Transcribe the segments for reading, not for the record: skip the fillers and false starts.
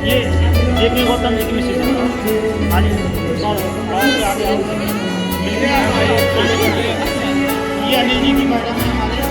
ये एक गौतम जी की मिसेज है। हाँ जी ये अनिल जी की मैडम है हमारे।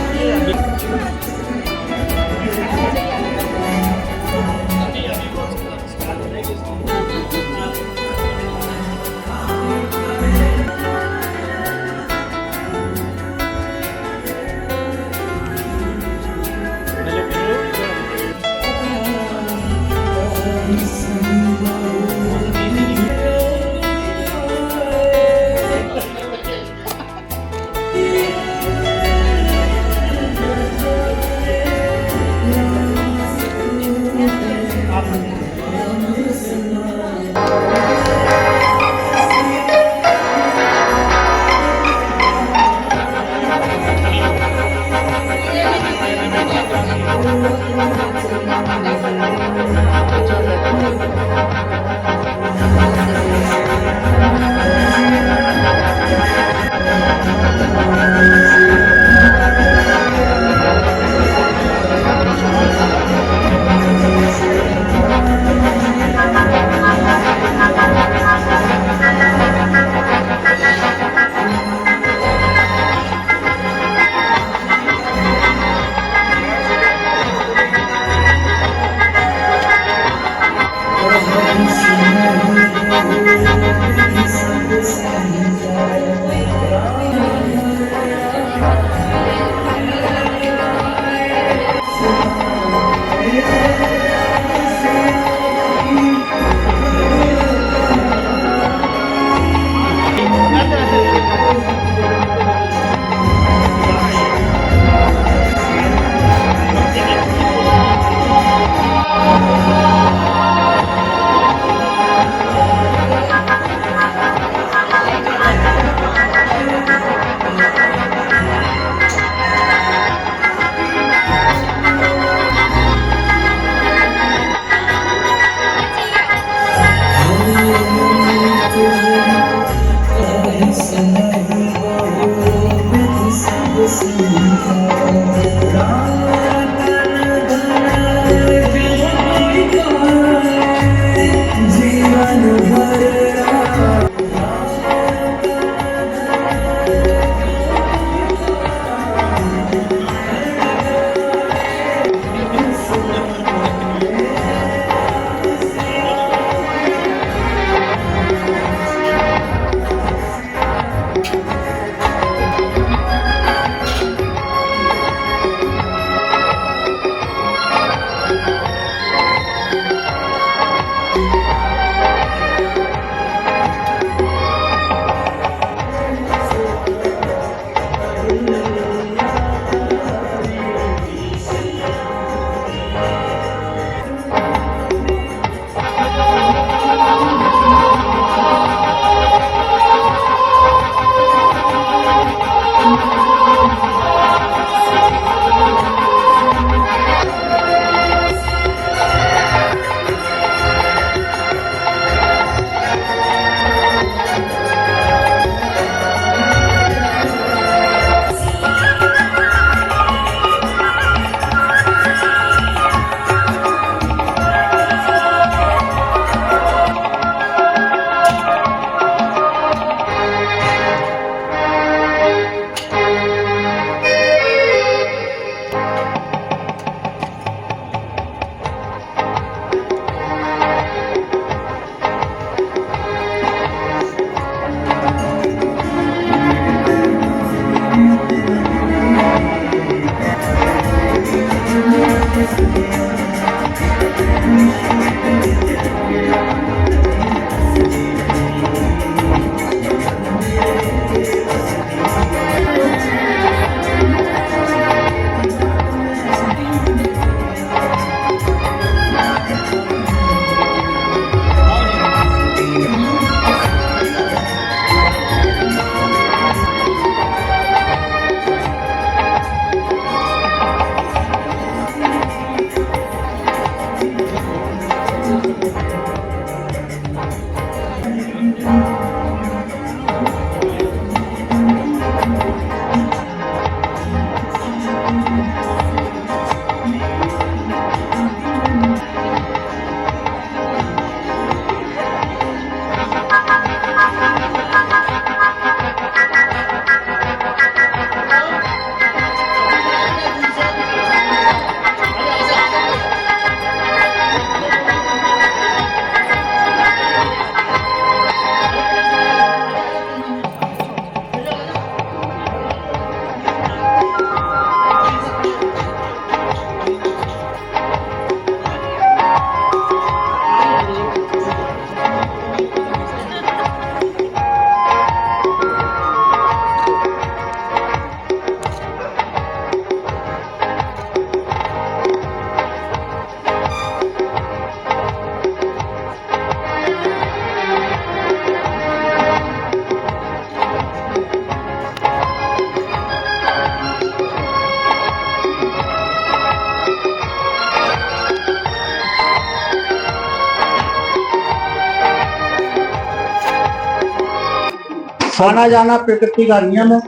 आना जाना प्रकृति का नियम है।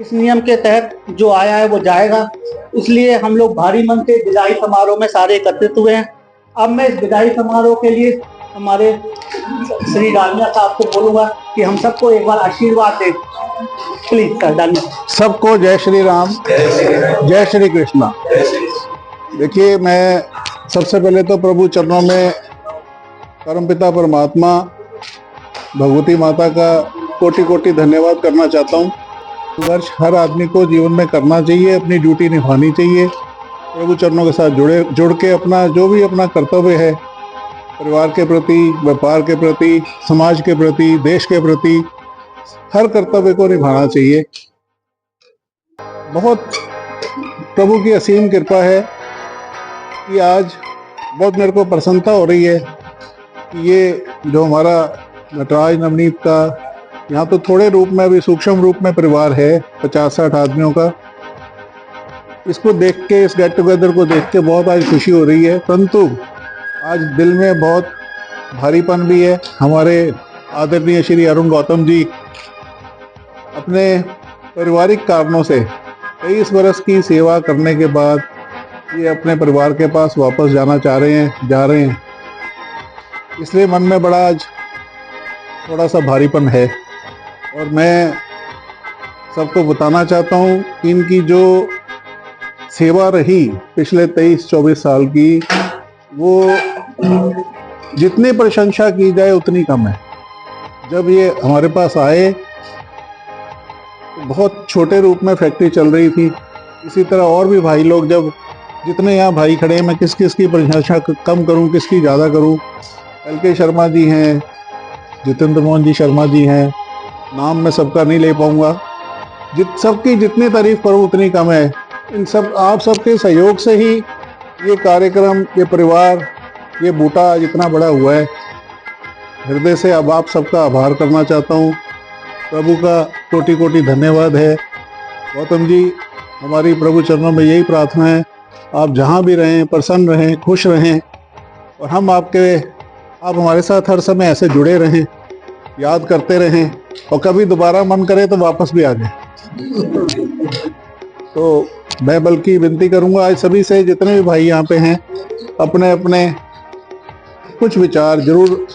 इस नियम के तहत जो आया है वो जाएगा। इसलिए हम लोग भारी मन से विदाई समारोह में सारे एकत्रित हुए हैं। अब मैं इस विदाई समारोह के लिए हमारे श्री डालमिया साहब को बोलूंगा कि हम सबको एक बार आशीर्वाद दें। Please sir Dalmia. सबको जय श्री राम, जय श्री कृष्णा। देखिए, मैं सबसे पहले तो प्रभु चरणों में परमपिता परमात्मा भगवती माता का कोटि कोटि धन्यवाद करना चाहता हूँ। वर्ष हर आदमी को जीवन में करना चाहिए, अपनी ड्यूटी निभानी चाहिए, प्रभु चरणों के साथ जुड़ के अपना जो भी अपना कर्तव्य है परिवार के प्रति, व्यापार के प्रति, समाज के प्रति, देश के प्रति, हर कर्तव्य को निभाना चाहिए। बहुत प्रभु की असीम कृपा है कि आज बहुत मेरे को प्रसन्नता हो रही है कि ये जो हमारा नटराज नवनीत का यहाँ तो थोड़े रूप में, अभी सूक्ष्म रूप में परिवार है 50-60 आदमियों का, इसको देख के, इस गेट टुगेदर को देख के बहुत आज खुशी हो रही है। परंतु आज दिल में बहुत भारीपन भी है। हमारे आदरणीय श्री अरुण गौतम जी अपने पारिवारिक कारणों से 23 वर्ष की सेवा करने के बाद ये अपने परिवार के पास वापस जाना जा रहे हैं। इसलिए मन में बड़ा आज थोड़ा सा भारीपन है। और मैं सबको बताना चाहता हूँ कि इनकी जो सेवा रही पिछले 23-24 साल की, वो जितनी प्रशंसा की जाए उतनी कम है। जब ये हमारे पास आए तो बहुत छोटे रूप में फैक्ट्री चल रही थी। इसी तरह और भी भाई लोग, जब जितने यहाँ भाई खड़े हैं, मैं किस किस की प्रशंसा कम करूँ, किसकी ज़्यादा करूँ। LK शर्मा जी हैं, जितेंद्र मोहन जी शर्मा जी हैं, नाम मैं सबका नहीं ले पाऊँगा। सबकी जितनी तारीफ करूँ उतनी कम है। इन सब आप सबके सहयोग से ही ये कार्यक्रम, ये परिवार, ये बूटा जितना बड़ा हुआ है। हृदय से अब आप सबका आभार करना चाहता हूँ। प्रभु का कोटि कोटि धन्यवाद है। गौतम जी, हमारी प्रभु चरणों में यही प्रार्थना है, आप जहाँ भी रहें प्रसन्न रहें, खुश रहें, और हम आप हमारे साथ हर समय ऐसे जुड़े रहें, याद करते रहें, और कभी दोबारा मन करे तो वापस भी आ जाए। तो मैं बल्कि विनती करूंगा आज सभी से, जितने भी भाई यहाँ पे हैं, अपने अपने कुछ विचार जरूर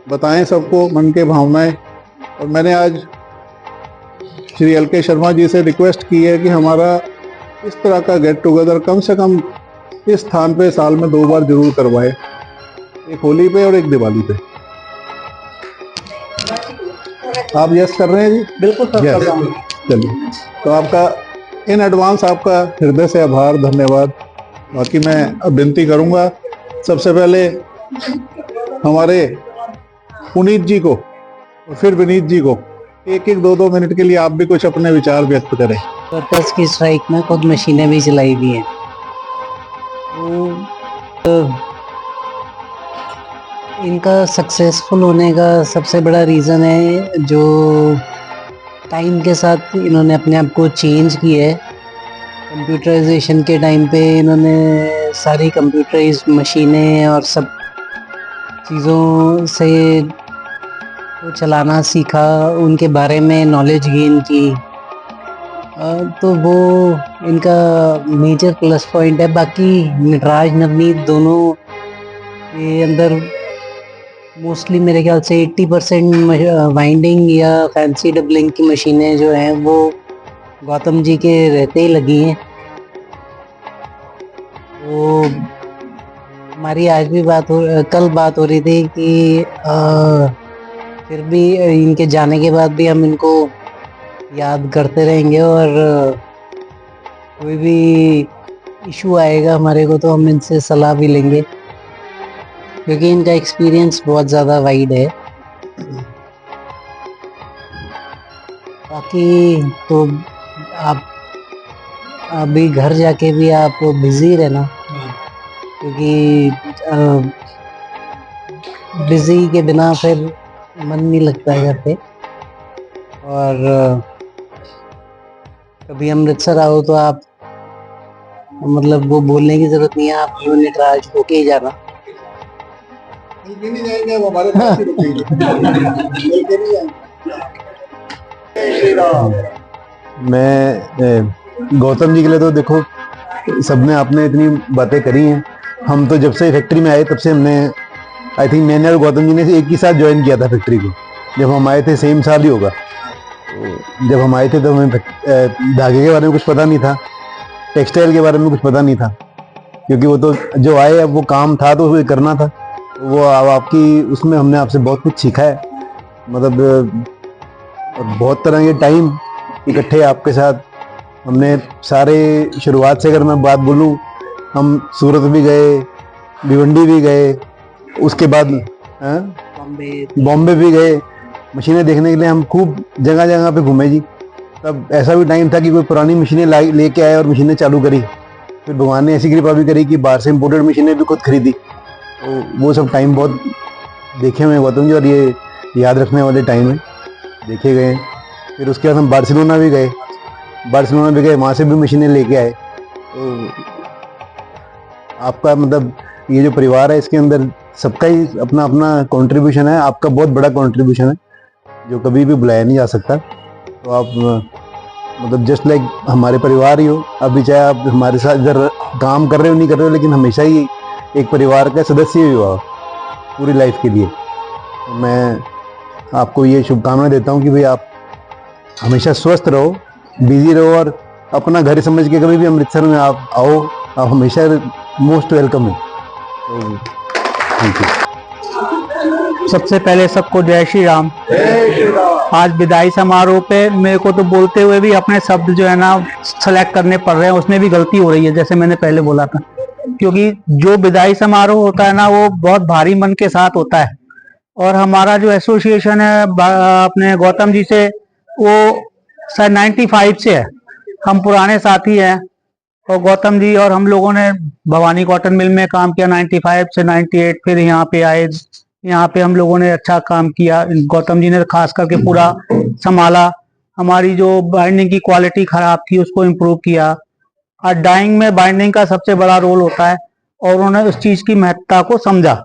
बताएं सबको, मन के भावनाएं। और मैंने आज श्री LK शर्मा जी से रिक्वेस्ट की है कि हमारा इस तरह का गेट टुगेदर कम से कम इस स्थान पे साल में 2 बार जरूर करवाए, एक होली पे और एक दिवाली पे। आप यस कर रहे हैं जी? बिल्कुल सर, कर रहा हूं। चलिए, तो आपका इन एडवांस आपका हृदय से आभार, धन्यवाद। बाकी मैं अब विनती करूंगा सबसे पहले हमारे पुनीत जी को और फिर विनीत जी को 1-2 मिनट के लिए आप भी कुछ अपने विचार व्यक्त करें। वर्कर्स की स्ट्राइक में खुद मशीनें भी चलाई हुई हैं। तो इनका सक्सेसफुल होने का सबसे बड़ा रीज़न है जो टाइम के साथ इन्होंने अपने आप को चेंज किया है। कंप्यूटराइजेशन के टाइम पे इन्होंने सारी कंप्यूटराइज्ड मशीनें और सब चीज़ों से वो चलाना सीखा, उनके बारे में नॉलेज गेन की। तो वो इनका मेजर प्लस पॉइंट है। बाकी नटराज नवनीत दोनों के अंदर मोस्टली मेरे ख्याल से 80% वाइंडिंग या फैंसी डबलिंग की मशीनें जो हैं वो गौतम जी के रहते ही लगी हैं। तो हमारी आज भी कल बात हो रही थी कि फिर भी इनके जाने के बाद भी हम इनको याद करते रहेंगे, और कोई भी इशू आएगा हमारे को तो हम इनसे सलाह भी लेंगे, क्योंकि इनका एक्सपीरियंस बहुत ज़्यादा वाइड है। बाकी तो आप अभी घर जाके भी आप बिज़ी रहना, क्योंकि बिज़ी के बिना फिर मन नहीं लगता है घर पे। और कभी अमृतसर आओ तो आप, मतलब वो बोलने की ज़रूरत नहीं है, आप नटराज होके ही जाना। नहीं जाएंगे, वो हमारे पास ही रुकेंगे। मैं गौतम जी के लिए तो देखो सबने आपने इतनी बातें करी हैं। हम तो जब से फैक्ट्री में आए तब से हमने आई थिंक मैंने और गौतम जी ने एक ही साथ ज्वाइन किया था फैक्ट्री को। जब हम आए थे सेम साल ही होगा। तो जब हम आए थे तो हमें धागे के बारे में कुछ पता नहीं था, टेक्सटाइल के बारे में कुछ पता नहीं था, क्योंकि वो तो जो आए अब वो काम था तो उसे करना था। वो अब आपकी उसमें हमने आपसे बहुत कुछ सीखा है, मतलब और बहुत तरह के टाइम इकट्ठे आपके साथ हमने सारे शुरुआत से अगर मैं बात बोलूँ, हम सूरत भी गए, भिवंडी भी गए, उसके बाद बॉम्बे भी गए मशीनें देखने के लिए। हम खूब जगह जगह पे घूमे जी। तब ऐसा भी टाइम था कि कोई पुरानी मशीनें लेके आए और मशीनें चालू करी। फिर भगवान ने ऐसी कृपा भी करी कि बाहर से इम्पोर्टेड मशीनें भी खुद खरीदी। तो वो सब टाइम बहुत देखे हुए हैं गौतम जी, और ये याद रखने वाले टाइम है, देखे गए हैं। फिर उसके बाद हम बार्सिलोना भी गए, वहाँ से भी मशीनें लेके आए। तो आपका मतलब ये जो परिवार है इसके अंदर सबका ही अपना अपना कंट्रीब्यूशन है। आपका बहुत बड़ा कंट्रीब्यूशन है जो कभी भी बुलाया नहीं जा सकता। तो आप मतलब जस्ट लाइक हमारे परिवार ही हो। अभी चाहे आप हमारे साथ इधर काम कर रहे हो नहीं कर रहे हो, लेकिन हमेशा ही एक परिवार का सदस्य ही हुआ पूरी लाइफ के लिए। तो मैं आपको ये शुभकामनाएं देता हूँ कि भाई आप हमेशा स्वस्थ रहो, बिजी रहो, और अपना घर समझ के कभी भी अमृतसर में आप आओ, आप हमेशा मोस्ट वेलकम है। तो थैंक यू। सबसे पहले सबको जय श्री राम। आज विदाई समारोह पे मेरे को तो बोलते हुए भी अपने शब्द जो है ना सेलेक्ट करने पड़ रहे हैं, उसमें भी गलती हो रही है, जैसे मैंने पहले बोला था। क्योंकि जो विदाई समारोह होता है ना वो बहुत भारी मन के साथ होता है। और हमारा जो एसोसिएशन है अपने गौतम जी से, वो शायद 95 से है। हम पुराने साथी हैं, और गौतम जी और हम लोगों ने भवानी कॉटन मिल में काम किया 95 से 98। फिर यहाँ पे आए, यहाँ पे हम लोगों ने अच्छा काम किया। गौतम जी ने खास करके पूरा संभाला। हमारी जो बाइंडिंग की क्वालिटी खराब थी उसको इम्प्रूव किया। और डाइंग में बाइंडिंग का सबसे बड़ा रोल होता है, और उन्होंने उस चीज की महत्ता को समझा,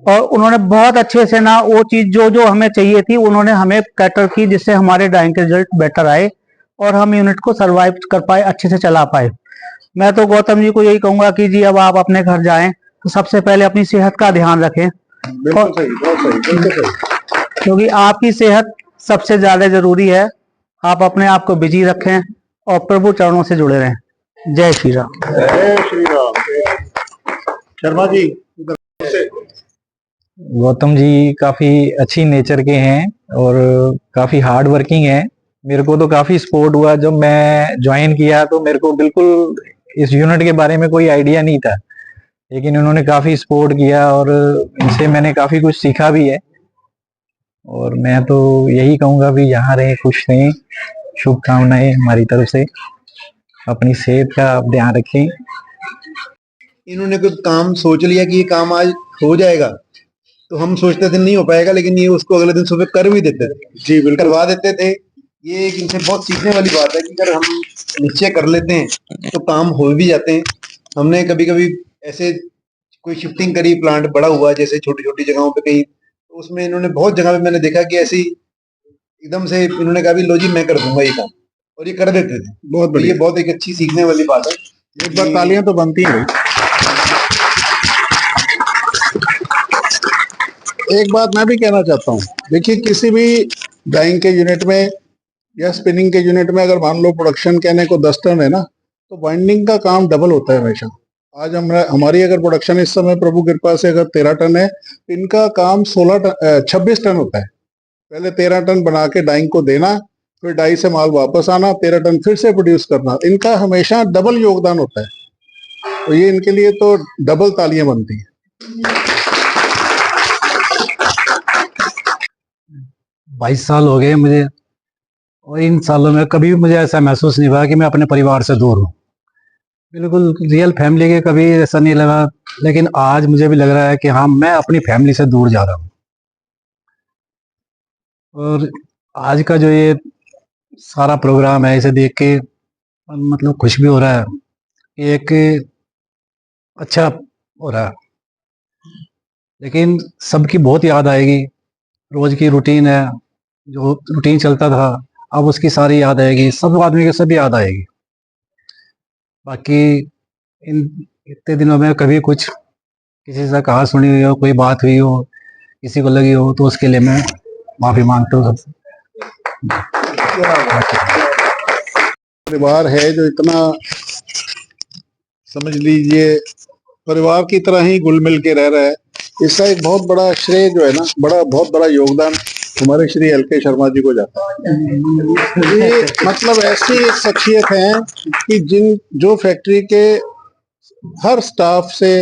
और उन्होंने बहुत अच्छे से ना वो चीज जो जो हमें चाहिए थी उन्होंने हमें कैटर की, जिससे हमारे डाइंग के रिजल्ट बेटर आए और हम यूनिट को सर्वाइव कर पाए, अच्छे से चला पाए। मैं तो गौतम जी को यही कहूंगा कि जी अब आप अपने घर जाएं तो सबसे पहले अपनी सेहत का ध्यान रखें, बिल्कुल सही, बहुत सही, बिल्कुल सही। क्योंकि आपकी सेहत सबसे ज्यादा जरूरी है। आप अपने आप को बिजी रखें और प्रभु चरणों से जुड़े रहें। जय श्री राम। जय श्री राम। शर्मा जी, गौतम जी काफ़ी अच्छी नेचर के हैं और काफ़ी हार्ड वर्किंग हैं। मेरे को तो काफ़ी सपोर्ट हुआ। जब मैं ज्वाइन किया तो मेरे को बिल्कुल इस यूनिट के बारे में कोई आइडिया नहीं था, लेकिन इन्होंने काफ़ी सपोर्ट किया और इनसे मैंने काफ़ी कुछ सीखा भी है। और मैं तो यही कहूँगा भी यहाँ रहें, खुश रहें। शुभकामनाएं हमारी तरफ से। अपनी सेहत का आप ध्यान रखें। इन्होंने कुछ काम सोच लिया कि ये काम आज हो जाएगा, तो हम सोचते थे नहीं हो पाएगा, लेकिन ये उसको अगले दिन सुबह कर भी देते थे जी, बिल्कुल करवा देते थे। ये एक इनसे बहुत सीखने वाली बात है कि अगर हम निश्चय कर लेते हैं तो काम हो भी जाते हैं। हमने कभी कभी ऐसे कोई शिफ्टिंग करी, प्लांट बड़ा हुआ जैसे छोटी छोटी जगहों पे कहीं, तो उसमें इन्होंने बहुत जगह पे मैंने देखा कि ऐसी एकदम से इन्होंने कहा भी लो जी मैं कर दूंगा ये काम, और ये कर देते थे। बहुत बढ़िया, ये बहुत एक अच्छी सीखने वाली बात है। एक बार तालियां तो बनती हैं। एक बात मैं भी कहना चाहता हूँ, देखिए किसी भी डाइंग के यूनिट में या स्पिनिंग के यूनिट में अगर मान लो प्रोडक्शन कहने को 10 टन है ना, तो बाइंडिंग का काम डबल होता है हमेशा। आज हमारी अगर प्रोडक्शन इस समय प्रभु कृपा से अगर 13 टन है, इनका काम 26 टन होता है। पहले 13 टन बना के डाइंग को देना, फिर डाई से माल वापस आना, 13 टन फिर से प्रोड्यूस करना। इनका हमेशा डबल योगदान होता है, तो ये इनके लिए तो डबल तालियां बनती हैं। 22 साल हो गए मुझे, और इन सालों में कभी भी मुझे ऐसा महसूस नहीं हुआ कि मैं अपने परिवार से दूर हूँ। बिल्कुल रियल फैमिली के कभी ऐसा नहीं लगा, लेकिन आज मुझे भी लग रहा है कि हाँ मैं अपनी फैमिली से दूर जा रहा हूँ। और आज का जो ये सारा प्रोग्राम है, इसे देख के मतलब खुश भी हो रहा है कि एक अच्छा हो रहा है, लेकिन सबकी बहुत याद आएगी। रोज की रूटीन है, जो रूटीन चलता था अब उसकी सारी याद आएगी, सब आदमी की सब याद आएगी। बाकी इन इतने दिनों में कभी कुछ किसी से कहा सुनी हुई हो, कोई बात हुई हो, किसी को लगी हो, तो उसके लिए मैं माफी मांगता हूँ सबसे। परिवार है जो इतना, समझ लीजिए परिवार की तरह ही घुल मिल के रह रहा है, इसका एक बहुत बड़ा श्रेय जो है ना, बहुत बड़ा योगदान हमारे श्री एल.के. शर्मा जी को जाता है। ये मतलब ऐसी शख्सियत है कि जो फैक्ट्री के हर स्टाफ से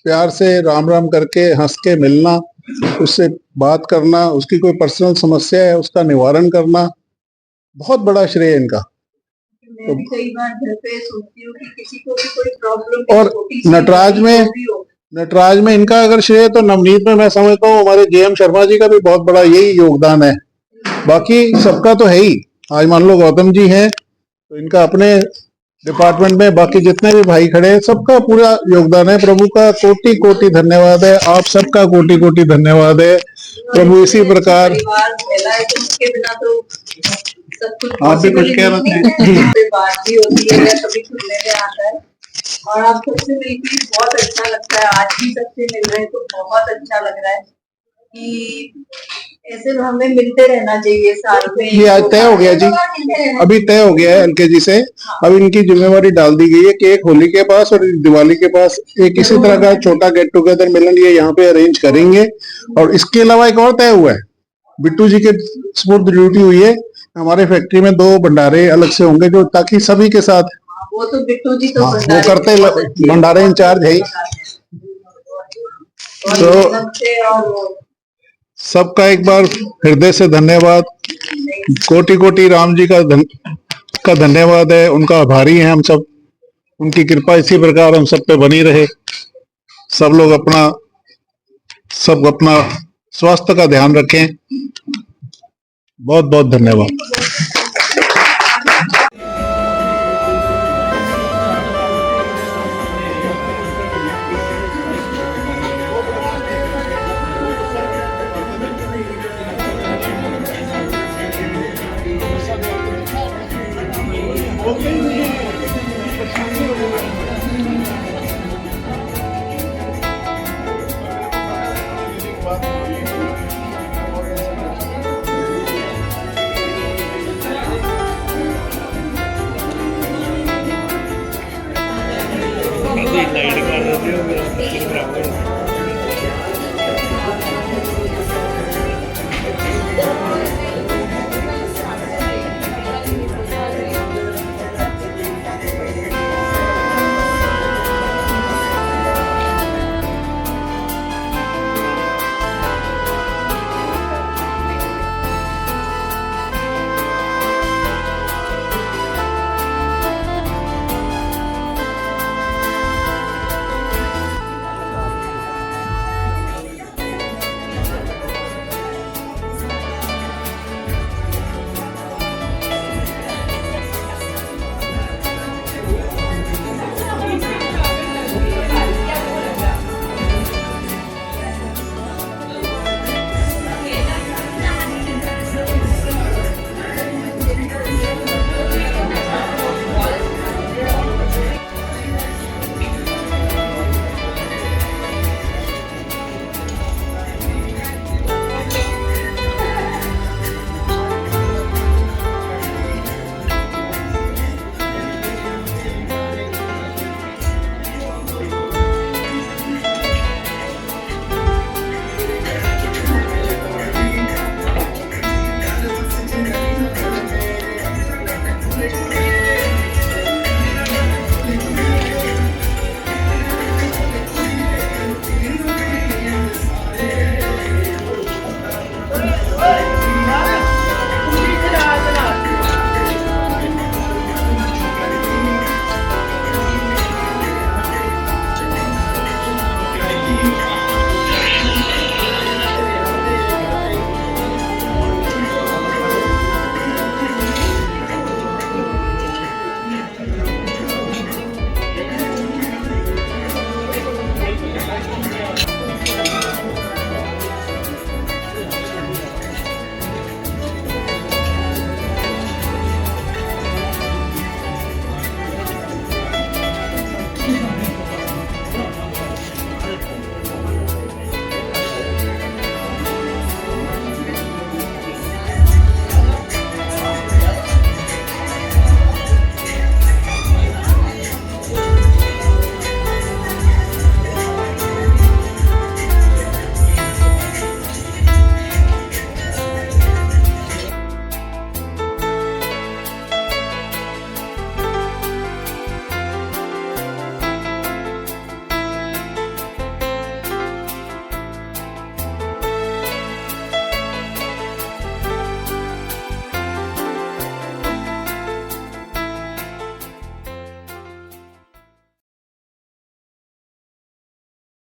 प्यार से राम राम करके हंस के मिलना, उससे बात करना, उसकी कोई पर्सनल समस्या है उसका निवारण करना, बहुत बड़ा श्रेय है इनका। मैं भी कई बार घर पे सोचती हूँ कि किसी को भी कोई प्रॉब्लम, और नटराज में इनका अगर श्रेय, तो नवनीत में मैं समझता हूँ हमारे जे.एम. शर्मा जी का भी बहुत बड़ा यही योगदान है। बाकी सबका तो है ही। आज मान लो गौतम जी हैं तो इनका अपने डिपार्टमेंट में, बाकी जितने भी भाई खड़े हैं सबका पूरा योगदान है। प्रभु का कोटि कोटि धन्यवाद है, आप सबका कोटि कोटि धन्यवाद है। प्रभु इसी प्रकार आप भी कुछ कह रहे थे। बात भी होती है, कभी सुनने में आता है, और आप सबसे मिलकर बहुत अच्छा लगता है। आज भी सबसे मिल रहे हैं तो बहुत अच्छा लग रहा है कि ऐसे हमें मिलते रहना चाहिए साल में। ये आज तय हो गया जी, अभी तय हो गया है एल.के. जी से। अब इनकी जिम्मेवारी डाल दी गई है कि एक होली के पास और दिवाली के पास एक इसी तरह का छोटा गेट टुगेदर मिलन ये यहाँ पे अरेंज करेंगे। और इसके अलावा एक और तय हुआ है, बिट्टू जी के स्पुर्द ड्यूटी हुई है, हमारे फैक्ट्री में 2 भंडारे अलग से होंगे, जो ताकि सभी के साथ, वो तो बिट्टू जी तो वो करते भंडारे इंचार्ज है ही। तो सबका एक बार हृदय से धन्यवाद, कोटि कोटि राम जी का धन्यवाद है, उनका आभारी हैं हम सब। उनकी कृपा इसी प्रकार हम सब पे बनी रहे। सब लोग अपना स्वास्थ्य का ध्यान रखें। बहुत बहुत धन्यवाद।